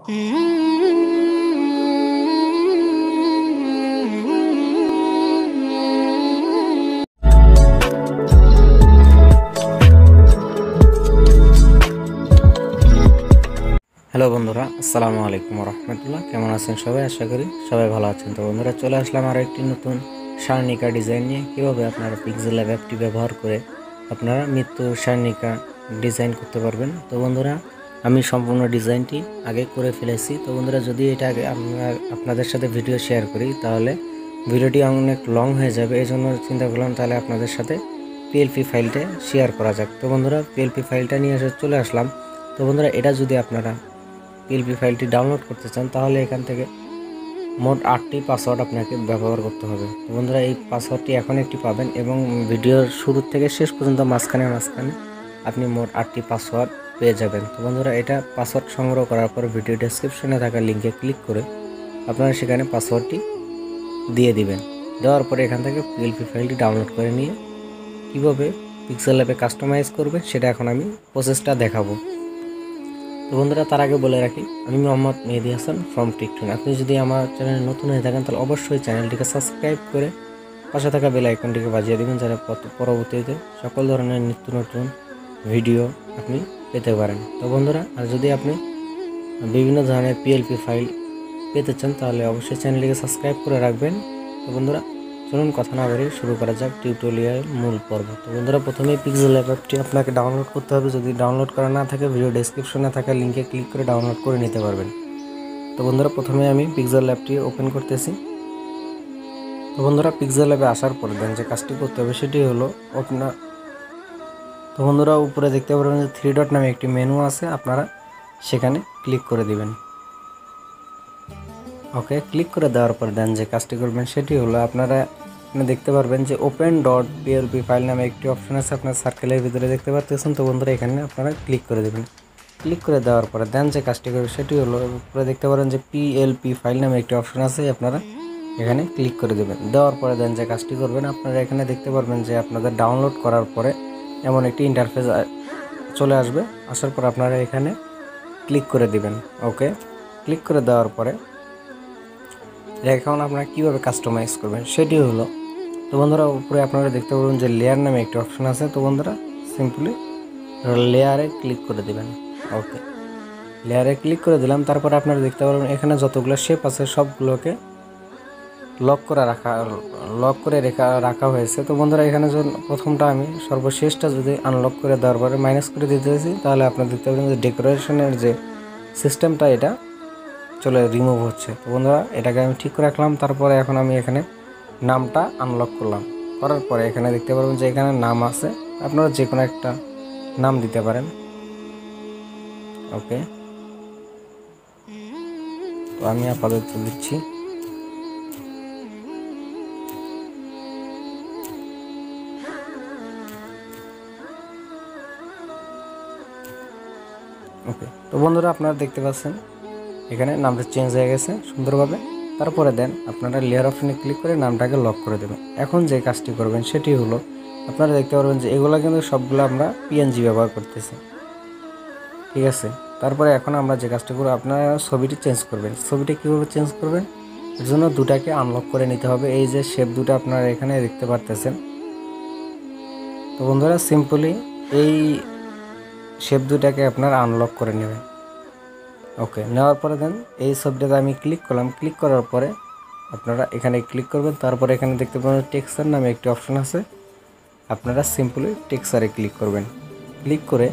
Hello বন্ধুরা, আসসালামু আলাইকুম রহমতুল্লাহ। কেমন আছেন সবাই? আশা করি সবাই ভালো আছেন। তো বন্ধুরা, চলে আসলাম আরও একটি নতুন সারণিকা ডিজাইন নিয়ে। কীভাবে আপনারা পিক্সেলল্যাব অ্যাপটি ব্যবহার করে আপনারা মৃত্যুর সারণিকা ডিজাইন করতে পারবেন। তো বন্ধুরা, আমি সম্পূর্ণ ডিজাইনটি আগে করে ফেলেছি। তো বন্ধুরা, যদি এটা আগে আপনাদের সাথে ভিডিও শেয়ার করি তাহলে ভিডিওটি অনেক লং হয়ে যাবে। এই জন্য চিন্তা করলাম তাহলে আপনাদের সাথে পিএলপি ফাইলটা শেয়ার করা যাক। তো বন্ধুরা, পিএলপি ফাইলটা নিয়ে চলে আসলাম। তো বন্ধুরা, এটা যদি আপনারা পিএলপি ফাইলটি ডাউনলোড করতে চান তাহলে এখান থেকে মোট 8টি পাসওয়ার্ড আপনাকে ব্যবহার করতে হবে। তো বন্ধুরা, এই পাসওয়ার্ডটি এখন একটি পাবেন এবং ভিডিওর শুরু থেকে শেষ পর্যন্ত মাঝখানে আপনি মোট 8টি পাসওয়ার্ড পেয়ে যাবেন। তো বন্ধুরা, এটা পাসওয়ার্ড সংগ্রহ করার পর ভিডিও ডেসক্রিপশনে থাকা লিঙ্কে ক্লিক করে আপনারা সেখানে পাসওয়ার্ডটি দিয়ে দিবেন। দেওয়ার পরে এখান থেকে পিএলপি ফাইলটি ডাউনলোড করে নিয়ে কীভাবে পিক্সেলল্যাবে কাস্টমাইজ করবেন সেটা এখন আমি প্রসেসটা দেখাবো। তো বন্ধুরা, তার আগে বলে রাখি, আমি মোহাম্মদ মেহেদি হাসান ফ্রম TechTun। আপনি যদি আমার চ্যানেলে নতুন হয়ে থাকেন তাহলে অবশ্যই চ্যানেলটিকে সাবস্ক্রাইব করে পাশে থাকা বেল আইকনটিকে বাজিয়ে দেবেন, যাতে পরবর্তীতে সকল ধরনের নিত্য নতুন ভিডিও আপনি পেতে পারেন। তো বন্ধুরা, আর যদি আপনি বিভিন্ন ধরনের পিএলপি ফাইল পেতে চান তাহলে অবশ্যই চ্যানেলটিকে সাবস্ক্রাইব করে রাখবেন। তো বন্ধুরা, চলুন কথা না বাড়িয়ে শুরু করা যাক টিউটোরিয়াল মূল পর্ব। তো বন্ধুরা, প্রথমেই পিক্সেলল্যাব অ্যাপটি আপনাকে ডাউনলোড করতে হবে। যদি ডাউনলোড করা না থাকে ভিডিও ডেসক্রিপশনে থাকা লিঙ্কে ক্লিক করে ডাউনলোড করে নিতে পারবেন। তো বন্ধুরা, প্রথমে আমি পিক্সেলল্যাবটি ওপেন করতেছি। তো বন্ধুরা, পিক্সেলল্যাবে আসার পর দেন যে কাজটি করতে হবে সেটি হলো আপনার, তো বন্ধুরা, উপরে দেখতে পারবেন যে 3 ডট নামে একটি মেনু আছে, আপনারা সেখানে ক্লিক করে দিবেন। ওকে, ক্লিক করে দেওয়ার পর দেন যে কাজটি করবেন সেটি হলো আপনারা দেখতে পারবেন যে ওপেন ডট পিএলপি ফাইল নামে একটি অপশন আছে, আপনার সার্কেলের ভিতরে দেখতে পাচ্ছেন। তো বন্ধুরা, এখানে আপনারা ক্লিক করে দেবেন। ক্লিক করে দেওয়ার পরে দেন যে কাজটি করবেন সেটি হলো উপরে দেখতে পারেন যে পিএলপি ফাইল নামে একটি অপশন আছে, আপনারা এখানে ক্লিক করে দেবেন। দেওয়ার পরে দেন যে কাজটি করবেন, আপনারা এখানে দেখতে পারবেন যে আপনাদের ডাউনলোড করার পরে এমন একটি ইন্টারফেস চলে আসবে। আসার পর আপনারা এখানে ক্লিক করে দিবেন। ওকে, ক্লিক করে দেওয়ার পরে এখন আপনারা কীভাবে কাস্টমাইজ করবেন সেটি হলো, তো বন্ধুরা, উপরে আপনারা দেখতে পাবেন যে লেয়ার নামে একটি অপশন আছে। তো বন্ধুরা, সিম্পলি লেয়ারে ক্লিক করে দিবেন। ওকে, লেয়ারে ক্লিক করে দিলাম। তারপরে আপনারা দেখতে পারবেন এখানে যতগুলো শেপ আছে সবগুলোকে লক করে রাখা হয়েছে। তো বন্ধুরা, এখানে যখন প্রথমটা আমি সর্বশেষটা যদি আনলক করে দেওয়ার পরে মাইনাস করে দিতেছি তাহলে আপনারা দেখতে পাবেন যে ডেকোরেশনের যে সিস্টেমটা এটা রিমুভ হচ্ছে। তো বন্ধুরা, এটাকে আমি ঠিক করে রাখলাম। তারপরে এখন আমি এখানে নামটা আনলক করলাম। করার পরে এখানে দেখতে পারবেন যে এখানে নাম আছে, আপনারা যে কোনো একটা নাম দিতে পারেন। ওকে, তো আমি আপাতত দিচ্ছি। ওকে, তো বন্ধুরা, আপনারা দেখতে পাচ্ছেন এখানে নামটা চেঞ্জ হয়ে গেছে সুন্দরভাবে। তারপরে দেন আপনারা লেয়ার অপশনে ক্লিক করে নামটাকে লক করে দেবেন। এখন যে কাজটি করবেন সেটি হলো আপনারা দেখতে পারবেন যে এগুলো কিন্তু সবগুলো আমরা পিএনজি ব্যবহার করতেছি, ঠিক আছে। তারপরে এখন আমরা যে কাজটি করব, আপনারা ছবিটি চেঞ্জ করবেন। ছবিটি কীভাবে চেঞ্জ করবেন, এর জন্য দুটাকে আনলক করে নিতে হবে। এই যে শেপ দুটো আপনারা এখানে দেখতে পারতেছেন। তো বন্ধুরা, সিম্পলি এই শেপ দুটাকে আপনারা আনলক করে নেবেন। ওকে, নেওয়ার পরে দেন এই ছবিটাতে আমি ক্লিক করলাম। ক্লিক করার পরে আপনারা এখানে ক্লিক করবেন। তারপরে এখানে দেখতে পাবেন টেক্সচার নামে একটি অপশন আছে, আপনারা সিম্পলি টেক্সচারে ক্লিক করবেন। ক্লিক করে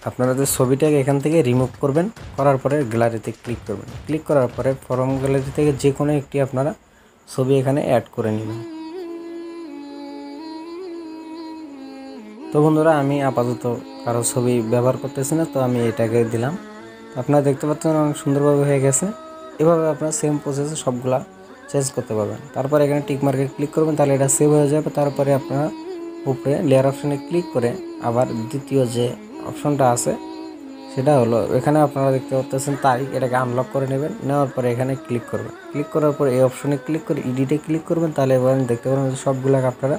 আপনারা যে ছবিটাকে এখান থেকে রিমুভ করবেন, করার পরে গ্যালারিতে ক্লিক করবেন। ক্লিক করার পরে ফরম গ্যালারি থেকে যে কোনো একটি আপনারা ছবি এখানে অ্যাড করে নেবেন। তো বন্ধুরা, আমি আপাতত কারো ছবি ব্যবহার করতেছি না, তো আমি এটাকে দিলাম। আপনারা দেখতে পাচ্ছেন অনেক সুন্দরভাবে হয়ে গেছে। এভাবে আপনারা সেম প্রসেসে সবগুলা চেঞ্জ করতে পারবেন। তারপরে এখানে টিক মার্কে ক্লিক করবেন, তাহলে এটা সেভ হয়ে যাবে। তারপরে আপনারা উপরে লেয়ার অপশনে ক্লিক করে আবার দ্বিতীয় যে অপশনটা আছে সেটা হলো এখানে আপনারা দেখতে পাচ্ছেন তারিখ, এটাকে আনলক করে নেবেন। নেওয়ার পরে এখানে ক্লিক করবেন। ক্লিক করার পরে এই অপশনে ক্লিক করে এডিটে ক্লিক করবেন, তাহলে এবার দেখতে পাবেন সবগুলোকে আপনারা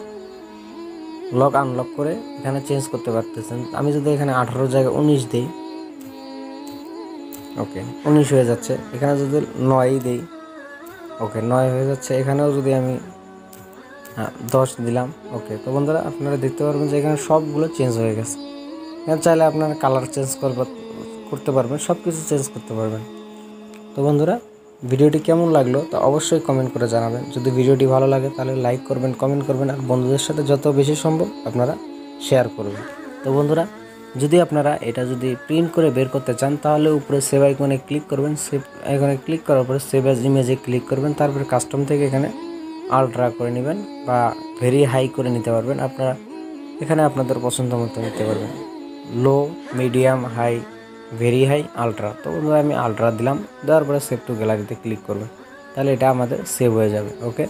লক আনলক করে এখানে চেঞ্জ করতে পারতেছেন। আমি যদি এখানে 18 জায়গায় 19 দিই, ওকে 19 হয়ে যাচ্ছে। এখানে যদি 9 দেই, ওকে 9 হয়ে যাচ্ছে। এখানেও যদি আমি 10 দিলাম, ওকে। তো বন্ধুরা আপনারা দেখতে পারবেন যে এখানে সবগুলো চেঞ্জ হয়ে গেছে। এখানে চাইলে আপনারা কালার চেঞ্জ করতে পারবেন, সব কিছু চেঞ্জ করতে পারবেন। তো বন্ধুরা ভিডিওটি কেমন লাগলো তা অবশ্যই কমেন্ট করে জানাবেন। যদি ভিডিওটি ভালো লাগে তাহলে লাইক করবেন, কমেন্ট করবেন, আর বন্ধুদের সাথে যত বেশি সম্ভব আপনারা শেয়ার করবেন। তো বন্ধুরা যদি আপনারা এটা যদি প্রিন্ট করে বের করতে চান তাহলে উপরে সেভ আইকনে ক্লিক করবেন। সেভ আইকনে ক্লিক করার পরে সেভ অ্যাজ ইমেজে ক্লিক করবেন। তারপরে কাস্টম থেকে এখানে আলট্রা করে নেবেন বা ভেরি হাই করে নিতে পারবেন। আপনারা এখানে আপনাদের পছন্দ মতো নিতে পারবেন, low, medium, high, very high, ultra. তো বন্ধুরা আমি আলট্রা দিলাম, দেওয়ার পরে সেভ টু গ্যালারিতে ক্লিক করবেন, তাহলে এটা আমাদের সেভ হয়ে যাবে। ওকে।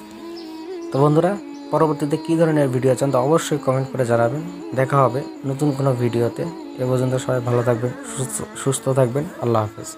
তো বন্ধুরা পরবর্তীতে কী ধরনের ভিডিও চান তো অবশ্যই কমেন্ট করে জানাবেন। দেখা হবে নতুন কোনো ভিডিওতে। এ পর্যন্ত সবাই ভালো থাকবেন, সুস্থ থাকবেন। আল্লাহ হাফেজ।